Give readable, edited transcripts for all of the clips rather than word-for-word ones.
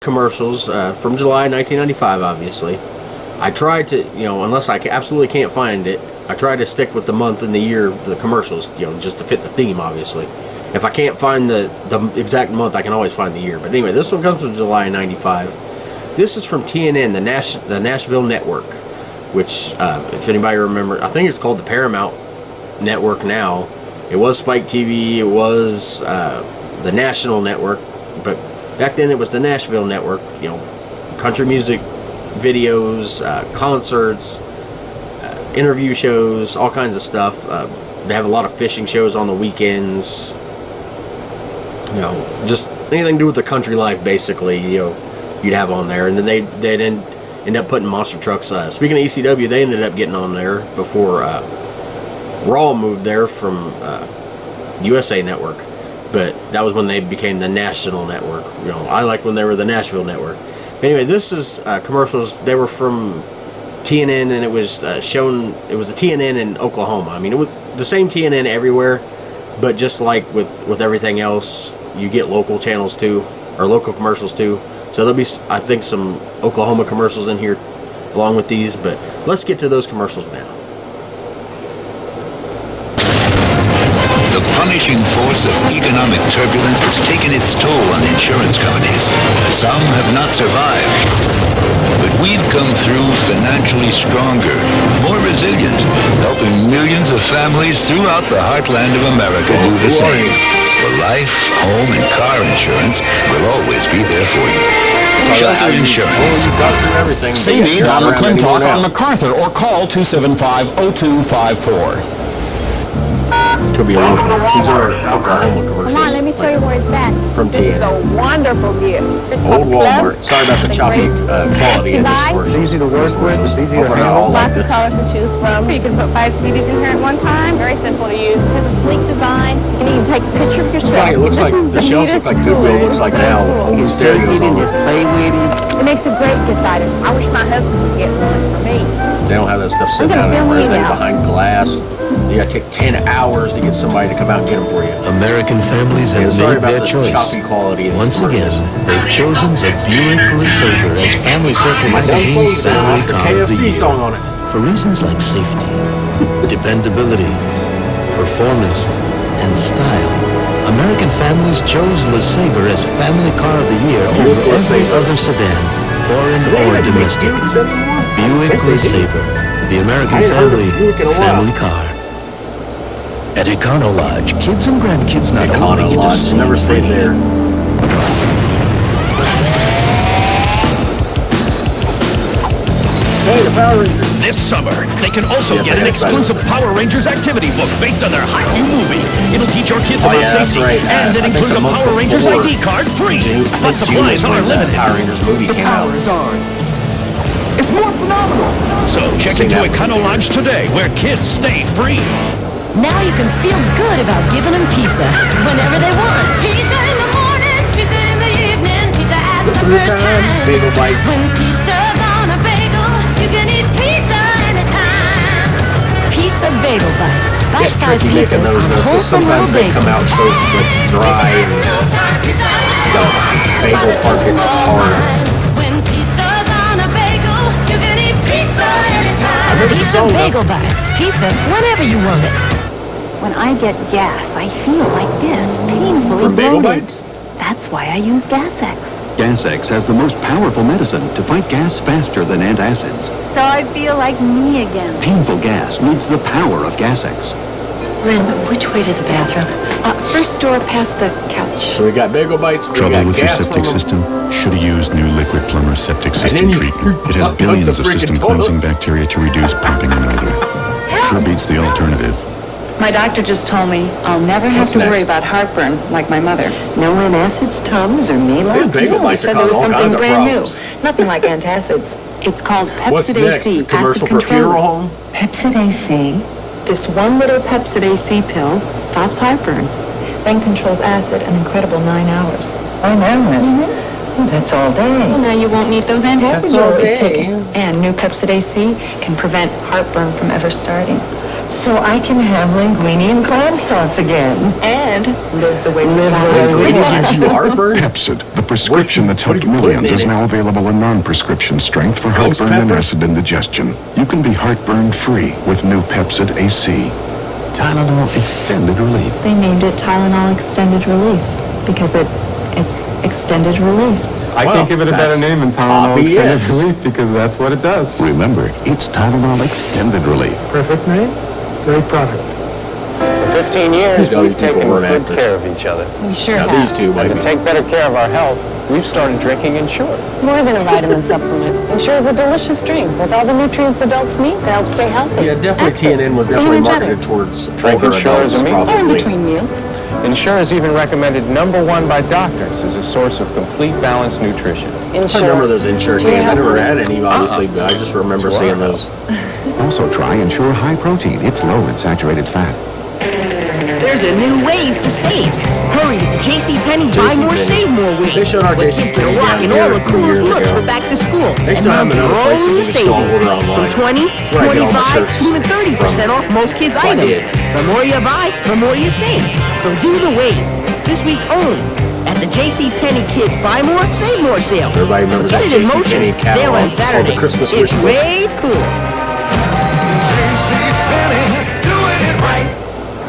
commercials from July 1995, obviously. I tried to, unless I absolutely can't find it, I try to stick with the month and the year of the commercials, just to fit the theme, obviously. If I can't find the exact month, I can always find the year. But anyway, this one comes from July 95. This is from TNN, the Nashville Network, which, if anybody remember, I think it's called the Paramount Network now. It was Spike TV, it was the National Network, but back then it was the Nashville Network. Country music videos, concerts, interview shows, all kinds of stuff. They have a lot of fishing shows on the weekends. Just anything to do with the country life, basically. You'd have on there, and then they'd end up putting monster trucks. Speaking of ECW, they ended up getting on there before Raw moved there from USA Network, but that was when they became the National Network. I like when they were the Nashville Network. But anyway, this is commercials. They were from TNN, and it was shown. It was the TNN in Oklahoma. I mean, it was the same TNN everywhere, but just like with everything else, you get local channels too, or local commercials too. So there'll be, I think, some Oklahoma commercials in here along with these. But let's get to those commercials now. The punishing force of economic turbulence has taken its toll on insurance companies. Some have not survived. But we've come through financially stronger, more resilient, helping millions of families throughout the heartland of America do the same. For life, home, and car insurance, we'll always be there for you. Shelter Insurance. See me, Don McClintock on MacArthur, or call 275-0254. Could be a local. These are Oklahoma commercials. Come on, let me show you where it's at. From This is TNN. a wonderful view. Old Walmart. Sorry about the choppy quality of this commercial. It's easy to work with, it's easy to Hopefully not handle. all like Lots of this. colors to choose from. You can put 5 CDs in here at one time. Very simple to use. It has a sleek design. And you can take a picture of It's yourself. funny, it looks like the shelves look like Goodwill looks like now with old stereos on them. It makes a great gift item. I wish my husband would get one for me. They don't have that stuff sitting out anymore. Everything behind glass. You gotta take 10 hours to get somebody to come out and get them for you. American families have Sorry made about their the choice. choppy quality of these Once again, commercials. they've chosen the Buick LeSabre as Family Circle My dumb Magazine's clothes now Family off the Car of the KFC Year. song on it. For reasons like safety, dependability, performance, and style, American families chose LeSabre as Family Car of the Year over every LeSabre. other sedan, foreign Do they or even make domestic. Buicks anymore? Buick I think they do. LeSabre, the American I ain't heard of family Buick in a while. family car. At Econo Lodge, kids and grandkids not only Econo get to Lodge. stay Never stayed free, there. Hey, the Power Rangers. This summer, they can also Yes, get I an got excited. exclusive Power Rangers activity book based on their hot new movie. It'll teach your kids Oh, about yeah, that's safety, right. and it I think includes the a month Power Rangers before ID card free. June, I But think June is supplies are when the limited. Power Rangers movie The came out. power is on. It's more phenomenal. So check Seen into that Econo one, Lodge today, where kids stay free. Now you can feel good about giving them pizza whenever they want. Pizza in the morning, pizza in the evening, pizza at Supper time, bagel bites. When pizza's on a bagel, you can eat pizza anytime. Pizza Bagel Bites. It's Bite-sized tricky making pieces those on though, because wholesome sometimes raw they come bacon. out so dry and the bagel part gets hard. When pizza's on a bagel, you can eat pizza anytime. I remember the Pizza song, though. Bagel Bites. Pizza whenever you want it. When I get gas, I feel like this, painfully From Bagel bloated. Bites? That's why I use Gas-X. Gas-X has the most powerful medicine to fight gas faster than antacids. So I feel like me again. Painful gas needs the power of Gas-X. Lynn, which way to the bathroom? First door past the couch. So we got bagel bites, we Trouble got with your gas from septic them. system? Should have used new Liquid Plumber septic then system you treatment. It has plugged up billions the of freaking system toilet. cleansing bacteria to reduce pumping and odor. Sure beats the alternative. My doctor just told me I'll never have What's to worry next? about heartburn like my mother. No antacids, Tums, or These Maalox? bagel bites are Said there was causing all something kinds of brand problems. new. Nothing like antacids. It's called Pepsid What's next? AC. A commercial acid for a control. funeral home? Pepsid AC. This 1 liter Pepsid AC pill stops heartburn, then controls acid an incredible 9 hours. 9 hours? That's all day. Well, now you won't need those antacids That's you're all always day. taking. And new Pepsid AC can prevent heartburn from ever starting. So I can have linguine and clam sauce again. And live the way Linguine gives you heartburn? Pepsid, the prescription that's what helped are you putting millions, in is it? now available in non-prescription strength for Ghost heartburn and peppers? acid indigestion. You can be heartburn-free with new Pepsid AC. Tylenol Extended Relief. They named it Tylenol Extended Relief because it's extended relief. I Well, can't give it a better that's name than Tylenol Extended obvious. Relief because that's what it does. Remember, it's Tylenol Extended Relief. Perfect name, great product. For 15 years, These we've people taken weren't good actors. care of each other. We sure Now have. these two might And be. to take better care of our health, we've started drinking Ensure. More than a vitamin supplement. Ensure is a delicious drink with all the nutrients adults need to help stay healthy. Yeah, definitely Active, TNN was definitely energetic. marketed towards Drink older Ensure adults, as a meal. Or in probably. between meals. Ensure is even recommended #1 by doctors as a source of complete balanced nutrition. I remember those Ensure cans. I never had any, obviously, but I just remember seeing those. Also try Ensure High Protein. It's low in saturated fat. There's a new wave to save. Hurry to JCPenney, buy more, JCPenney. save more wave. They showed our With kids JCPenney that are down rocking here all a the few coolest years looks ago. for back to school. They still have them in other places. You can still order online. From 20, That's where I get all my 25, shirts even 30% off most kids' I items. did. The more you buy, the more you save. So do the wave. This week only at the JCPenney Kids Buy More, Save More sale. Everybody remembers Get that it in JCPenney motion. catalog Sale on called the Saturday. Christmas It's Wish Book. way cool.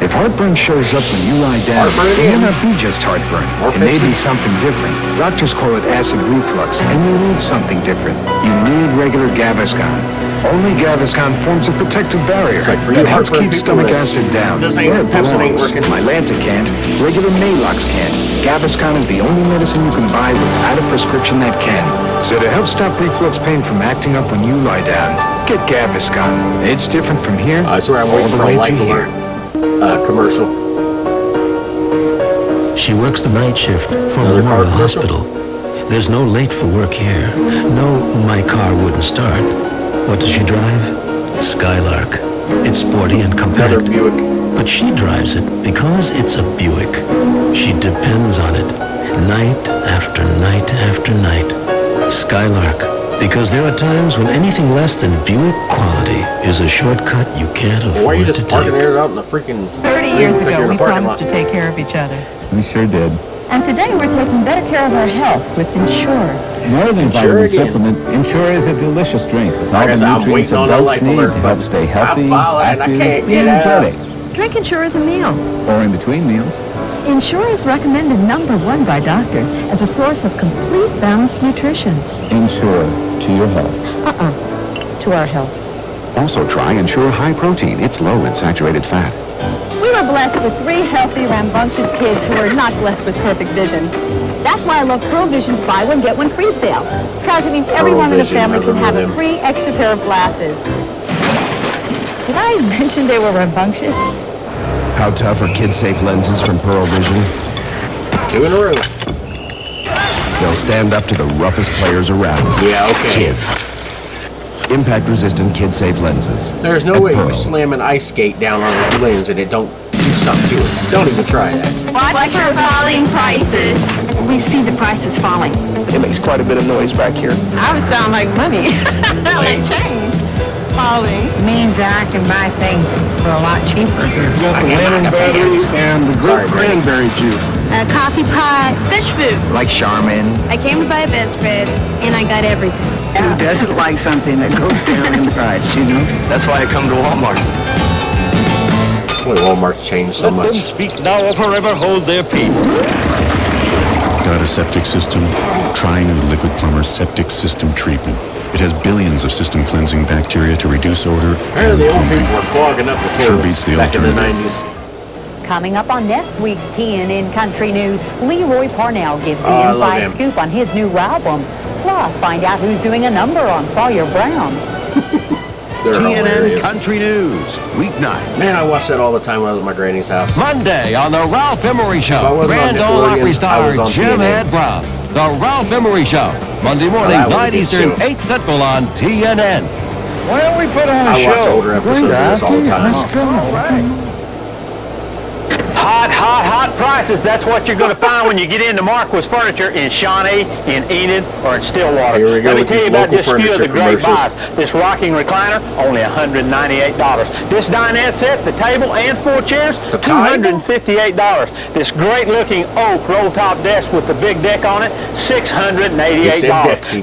If heartburn shows up when you lie down, Heartburn it may again. not be just heartburn. More It may Pepsi. be something different. Doctors call it acid reflux, and you need something different. You need regular Gaviscon. Only Gaviscon forms a protective barrier It's like for that you helps heartburn keep people stomach that acid down. this where ain't it Pepsi ain't belongs. working. Mylanta can't. Regular Maalox can't. Gaviscon is the only medicine you can buy without a prescription that can. So to help stop reflux pain from acting up when you lie down, get Gaviscon. It's different from here. I swear I'm all waiting the for a way to Life here. Alert commercial. She works the night shift for Another car Memorial commercial? Hospital. There's no late for work here. No, my car wouldn't start. What does she drive? Skylark. It's sporty and compact. Another Buick. But she drives it because it's a Buick. She depends on it. Night after night after night. Skylark. Because there are times when anything less than Buick quality is a shortcut you can't afford Why are you to just parking take. there out in the freaking 30 years like you're ago, in a we parking promised lot? to take care of each other. We sure did. And today we're taking better care of our health with Ensure. More than Ensure vitamin again. supplement, Ensure is a delicious drink. With Like all I the said, I'm nutrients waiting on a adults Life need Alert, to but help stay healthy, I'm following and I active, can't get out. energetic, Drink Ensure as a meal. or in between meals. Ensure is recommended #1 by doctors as a source of complete balanced nutrition. Ensure to your health. To our health. Also try Ensure High Protein. It's low in saturated fat. We were blessed with 3 healthy, rambunctious kids who were not blessed with perfect vision. That's why I love Pearl Vision's buy one, get one free sale. Because it means everyone in the Vision, family I can have a remember them. free extra pair of glasses. Did I mention they were rambunctious? How tough are kid-safe lenses from Pearl Vision? 2 in a row. They'll stand up to the roughest players around. Yeah, okay. Impact-resistant kid-safe lenses. There's no At way Pearl. you slam an ice skate down on a lens and it don't do something to it. Don't even try that. Watch your falling prices. We see the prices falling. It makes quite a bit of noise back here. I would sound like money. Like change. Falling. Means that I can buy things for a lot cheaper here. Got the lemon berries and the Sorry, Brady. cranberry juice. Coffee pot, fish food. Like Charmin. I came to buy a bedspread, and I got everything. Who doesn't like something that goes down in price, you know? That's why I come to Walmart. Boy, Walmart's changed so Let them much. speak now or forever hold their peace. Got a septic system? Trying a Liquid Plumber septic system treatment. It has billions of system cleansing bacteria to reduce odor. Apparently the old people were clogging up the Sure toilets beats the back in the alternative. 90s. Coming up on next week's TNN Country News, Leroy Parnell gives the I love inside him. scoop on his new album. Plus, find out who's doing a number on Sawyer Brown. They're TNN hilarious. Country News, weeknight. Man, I watched that all the time when I was at my granny's house. Monday on the Ralph Emery If I Show. wasn't on Grand Ole Nickelodeon, Opry I star was on Jim TNN. Ed Brown. The Ralph Emery Show. Monday morning, that was a 9 good Eastern, show. 8 Central on TNN. Why don't we put on I watch older episodes of this all the time. Let's go. Hot, hot, hot prices. That's what you're going to find when you get into Marquis Furniture in Shawnee, in Enid, or in Stillwater. Here we go Let me with tell these you about local just a few of the furniture great commercials. buys. This rocking recliner, only $198. This dinette set, the table and 4 chairs, $258. This great-looking oak roll-top desk with the big deck on it, $688.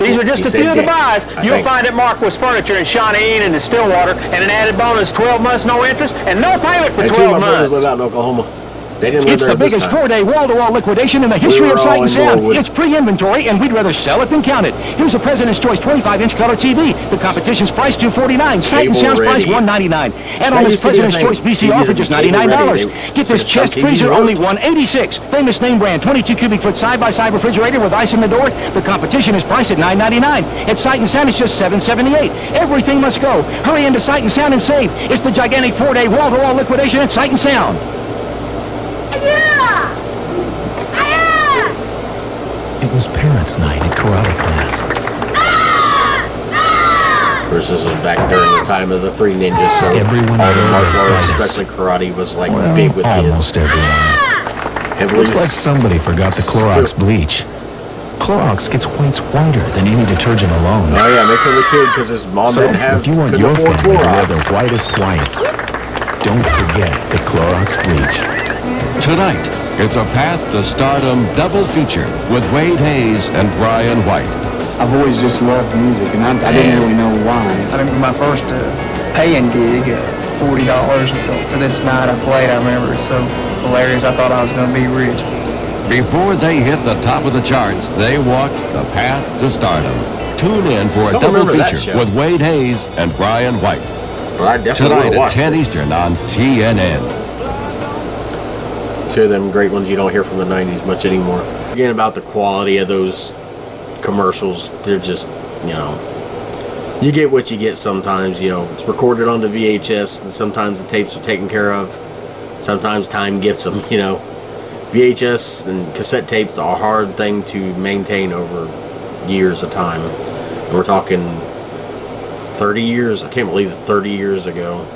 These are just a few of the buys you'll find at Marquis Furniture in Shawnee, Enid, and Stillwater, and an added bonus, 12 months no interest, and no payment for 12 And two of my brothers months. live out in Oklahoma. They didn't live It's there the this biggest time. 4-day wall-to-wall liquidation in the history We of were Sight all and in Sound. Norwood. It's pre-inventory, and we'd rather sell it than count it. Here's a President's Choice 25-inch color TV. The competition's price $249. Sight and Table Sound's price ready. $199. And That on this used to be a President's thing. Choice VCR TVs for just would be table ready. $99. They- Get this so some chest TVs freezer, worked. only $186. Famous name brand, 22 cubic foot side-by-side refrigerator with ice in the door. The competition is priced at $999. At Sight and Sound, it's just $778. Everything must go. Hurry into Sight and Sound and save. It's the gigantic 4-day wall-to-wall liquidation at Sight and Sound. It was parents' night at karate class. Of course, this was back during the time of the Three Ninjas, so Everyone all the knows martial arts, that. especially karate, was like Well, big with almost kids. everyone. Heavily Looks like somebody forgot the Clorox bleach. Clorox gets whites whiter than any detergent alone. Oh yeah, make him a kid because his mom So, didn't have, if you want couldn't your afford family to wear Clorox. the whitest whites, don't forget the Clorox bleach. Tonight, it's a Path to Stardom double feature with Wade Hayes and Brian White. I've always just loved music, and I didn't really know why. I remember my first paying gig at $40 for this night I played. I remember it was so hilarious. I thought I was going to be rich. Before they hit the top of the charts, they walked the Path to Stardom. Tune in for a Don't double remember that feature show. with Wade Hayes and Brian White. Well, I definitely Tonight would've at watched 10 it. Eastern on TNN. Two of them great ones you don't hear from the 90s much anymore. Again, about the quality of those commercials, they're just, you know, you get what you get sometimes. You know, it's recorded on the VHS, and sometimes the tapes are taken care of. Sometimes time gets them, you know. VHS and cassette tapes are a hard thing to maintain over years of time. And we're talking 30 years, I can't believe it's 30 years ago.